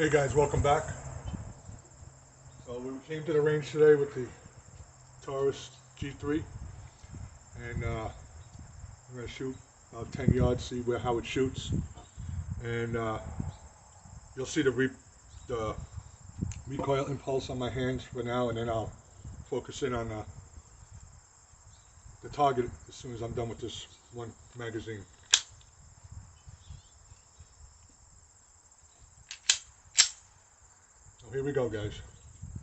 Hey guys, welcome back. So we came to the range today with the Taurus G3, and we're going to shoot about 10 yards, see how it shoots, and you'll see the recoil impulse on my hands for now, and then I'll focus in on the target as soon as I'm done with this one magazine. So here we go, guys.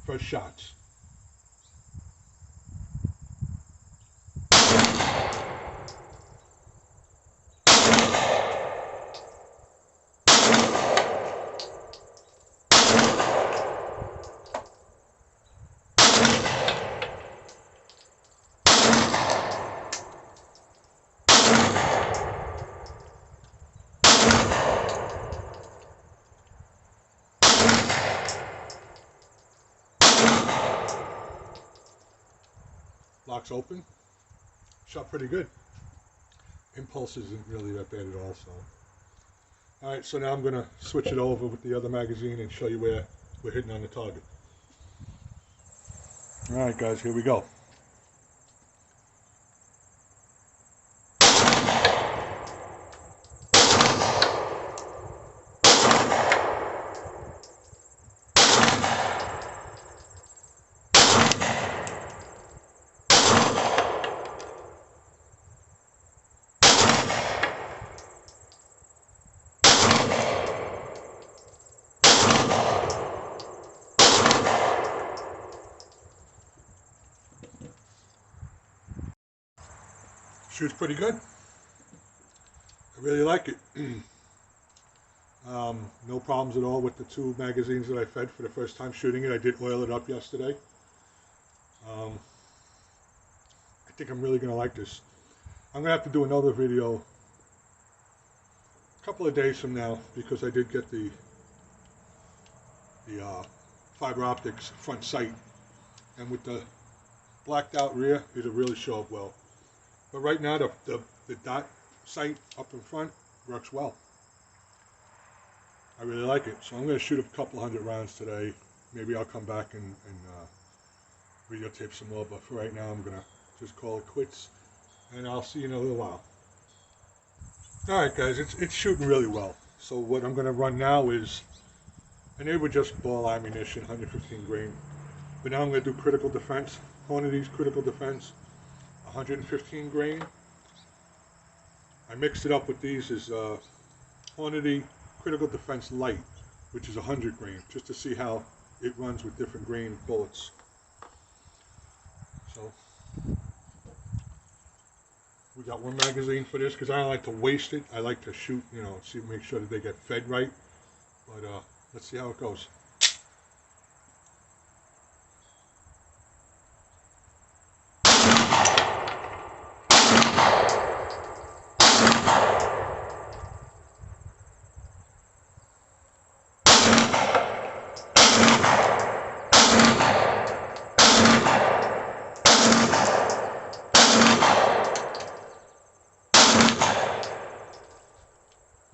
First shots. Locks open. Shot pretty good. Impulse isn't really that bad at all. So, all right. So now I'm gonna switch it over with the other magazine and show you where we're hitting on the target. All right, guys. Here we go. Shoots pretty good. I really like it. No problems at all with the two magazines that I fed for the first time shooting it. I did oil it up yesterday. I think I'm really going to like this. I'm going to have to do another video a couple of days from now because I did get the fiber optics front sight, and with the blacked out rear, it'll really show up well. But right now, the dot sight up in front works well. I really like it. So I'm going to shoot a couple hundred rounds today. Maybe I'll come back and videotape some more. But for right now, I'm going to just call it quits. And I'll see you in a little while. Alright guys, it's shooting really well. So what I'm going to run now is, and they were just ball ammunition, 115 grain. But now I'm going to do critical defense. Hornady's critical defense. 115 grain. I mixed it up with these as Hornady Critical Defense Light, which is 100 grain, just to see how it runs with different grain bullets. So we got one magazine for this because I don't like to waste it. I like to shoot, make sure that they get fed right. But let's see how it goes.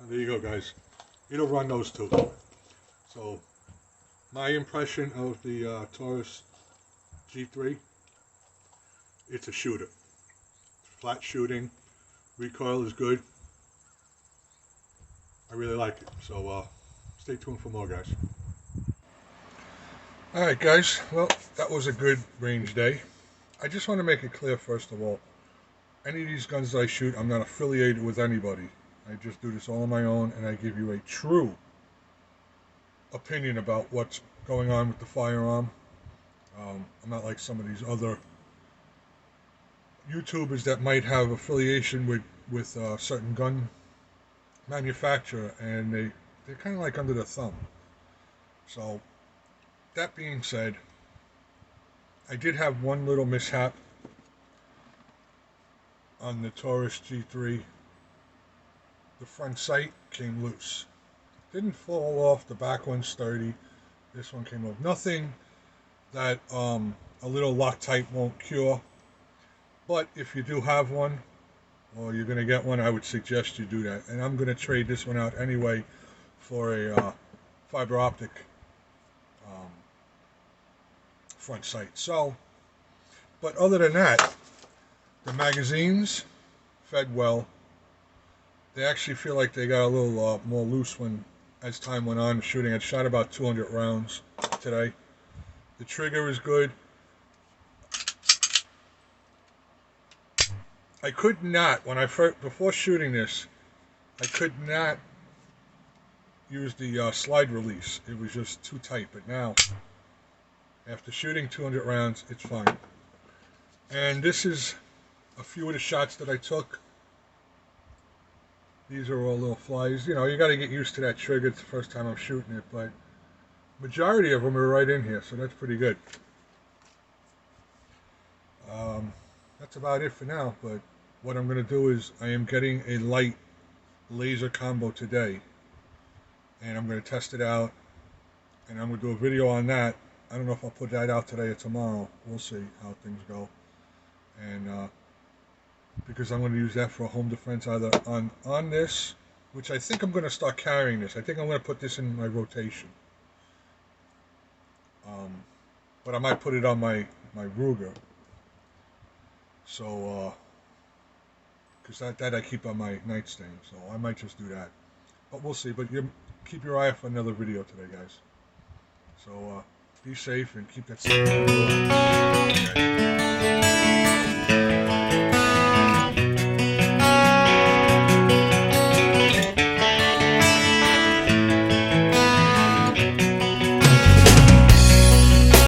There you go, guys. It'll run those two. So my impression of the Taurus G3, it's a shooter. Flat shooting, recoil is good. I really like it. So stay tuned for more, guys. Alright guys, well, that was a good range day. I just want to make it clear, first of all, any of these guns that I shoot, I'm not affiliated with anybody. I just do this all on my own, and I give you a true opinion about what's going on with the firearm. I'm not like some of these other YouTubers that might have affiliation with a certain gun manufacturer, and they're kind of like under the thumb. So that being said, I did have one little mishap on the Taurus G3. The front sight came loose. Didn't fall off. The back one's sturdy. This one came off. Nothing that a little Loctite won't cure. But if you do have one, or you're going to get one, I would suggest you do that. And I'm going to trade this one out anyway for a fiber optic front sight. So, but other than that, the magazines fed well. They actually feel like they got a little more loose as time went on shooting. I shot about 200 rounds today. The trigger is good. I could not, before shooting this, I could not use the slide release. It was just too tight. But now, after shooting 200 rounds, it's fine. And this is a few of the shots that I took. These are all little flies. You know, you got to get used to that trigger. It's the first time I'm shooting it, but majority of them are right in here, so that's pretty good. That's about it for now, but what I'm going to do is I am getting a light laser combo today, and I'm going to test it out, and I'm going to do a video on that. I don't know if I'll put that out today or tomorrow. We'll see how things go. And because I'm going to use that for home defense either on this, which I think I'm going to start carrying this. I think I'm going to put this in my rotation. But I might put it on my Ruger. So, because that I keep on my nightstand, so I might just do that. But we'll see. But keep your eye out for another video today, guys. So, be safe and keep that stuff going.